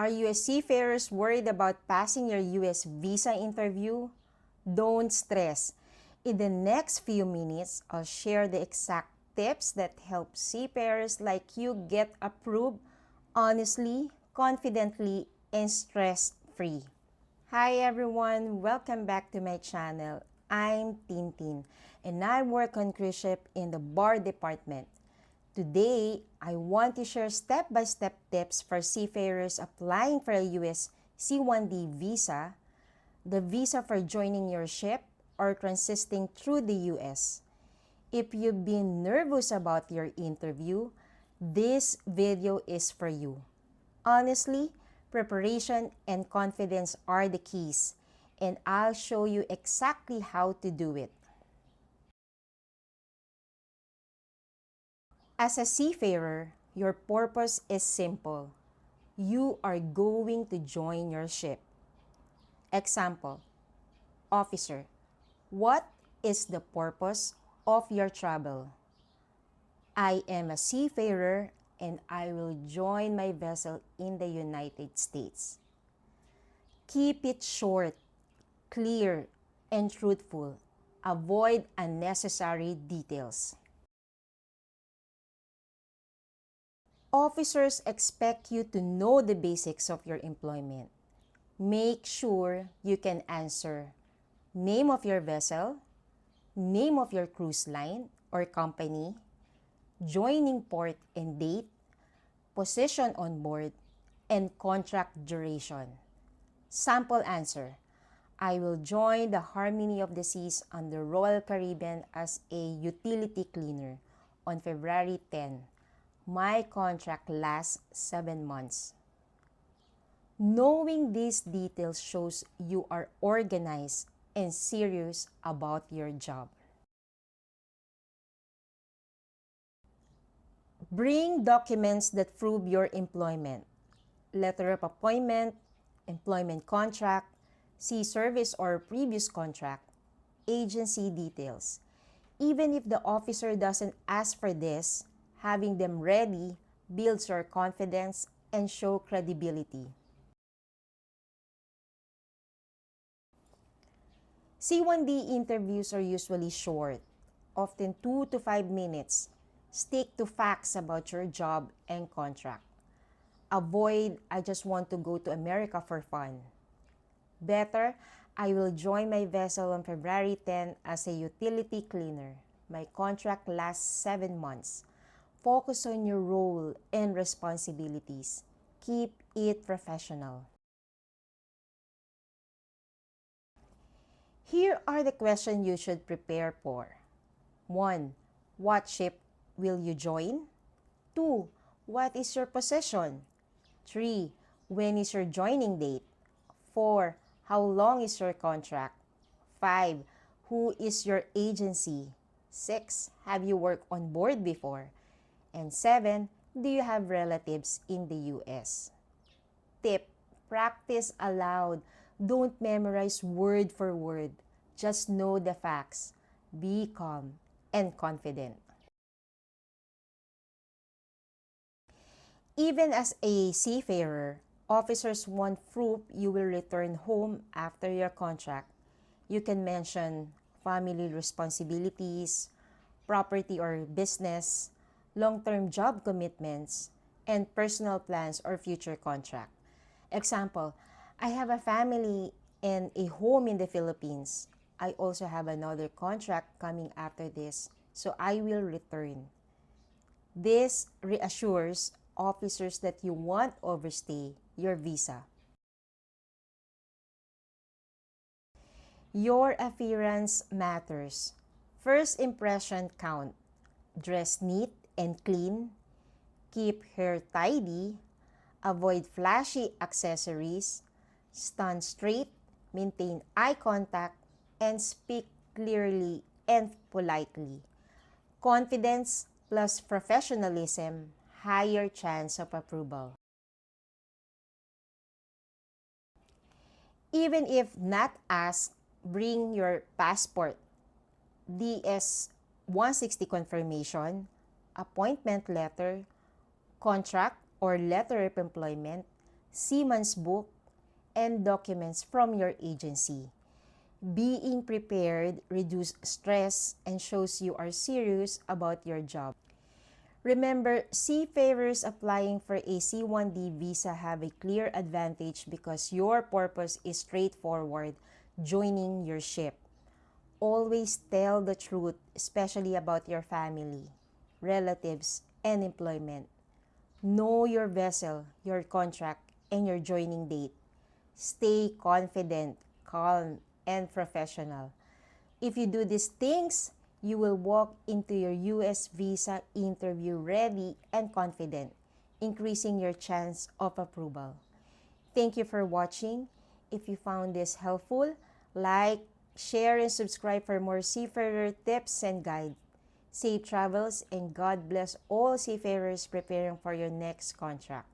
Are you a seafarers worried about passing your U.S. visa interview? Don't stress. In the next few minutes, I'll share the exact tips that help seafarers like you get approved honestly, confidently, and stress-free. Hi everyone, welcome back to my channel. I'm Tintin, and I work on cruise ship in the bar department. Today, I want to share step-by-step tips for seafarers applying for a US C1D visa, the visa for joining your ship, or transiting through the US. If you've been nervous about your interview, this video is for you. Honestly, preparation and confidence are the keys, and I'll show you exactly how to do it. As a seafarer, your purpose is simple. You are going to join your ship. Example, officer, what is the purpose of your travel? I am a seafarer and I will join my vessel in the United States. Keep it short, clear, and truthful. Avoid unnecessary details. Officers expect you to know the basics of your employment. Make sure you can answer name of your vessel, name of your cruise line or company, joining port and date, position on board, and contract duration. Sample answer, I will join the Harmony of the Seas on the Royal Caribbean as a utility cleaner on February 10. My contract lasts 7 months. Knowing these details shows you are organized and serious about your job. Bring documents that prove your employment. Letter of appointment, employment contract, sea service or previous contract, agency details. Even if the officer doesn't ask for this, having them ready builds your confidence and show credibility. C1D interviews are usually short, often 2 to 5 minutes. Stick to facts about your job and contract. Avoid, I just want to go to America for fun. Better, I will join my vessel on February 10 as a utility cleaner. My contract lasts 7 months. Focus on your role and responsibilities. Keep it professional. Here are the questions you should prepare for. 1. What ship will you join? 2. What is your position? 3. When is your joining date? 4. How long is your contract? 5. Who is your agency? 6. Have you worked on board before? And 7. Do you have relatives in the US? Tip: practice aloud. Don't memorize word for word. Just know the facts. Be calm and confident. Even as a seafarer, officers want proof you will return home after your contract. You can mention family responsibilities, property or business, long-term job commitments, and personal plans or future contract. Example, I have a family and a home in the Philippines. I also have another contract coming after this, so I will return. This reassures officers that you won't overstay your visa. Your appearance matters. First impression count. Dress neat and clean. Keep hair tidy. Avoid flashy accessories. Stand straight. Maintain eye contact. And speak clearly and politely. Confidence plus professionalism, higher chance of approval. Even if not asked, bring your passport, DS-160 confirmation, appointment letter, contract or letter of employment, seaman's book, and documents from your agency. Being prepared reduces stress and shows you are serious about your job. Remember, seafarers applying for a C1D visa have a clear advantage because your purpose is straightforward, joining your ship. Always tell the truth, especially about your family, relatives, and employment. Know your vessel, your contract, and your joining date. Stay confident, calm, and professional. If you do these things, you will walk into your U.S. visa interview ready and confident, increasing your chance of approval. Thank you for watching. If you found this helpful, like, share, and subscribe for more seafarer tips and guides. Safe travels and God bless all seafarers preparing for your next contract.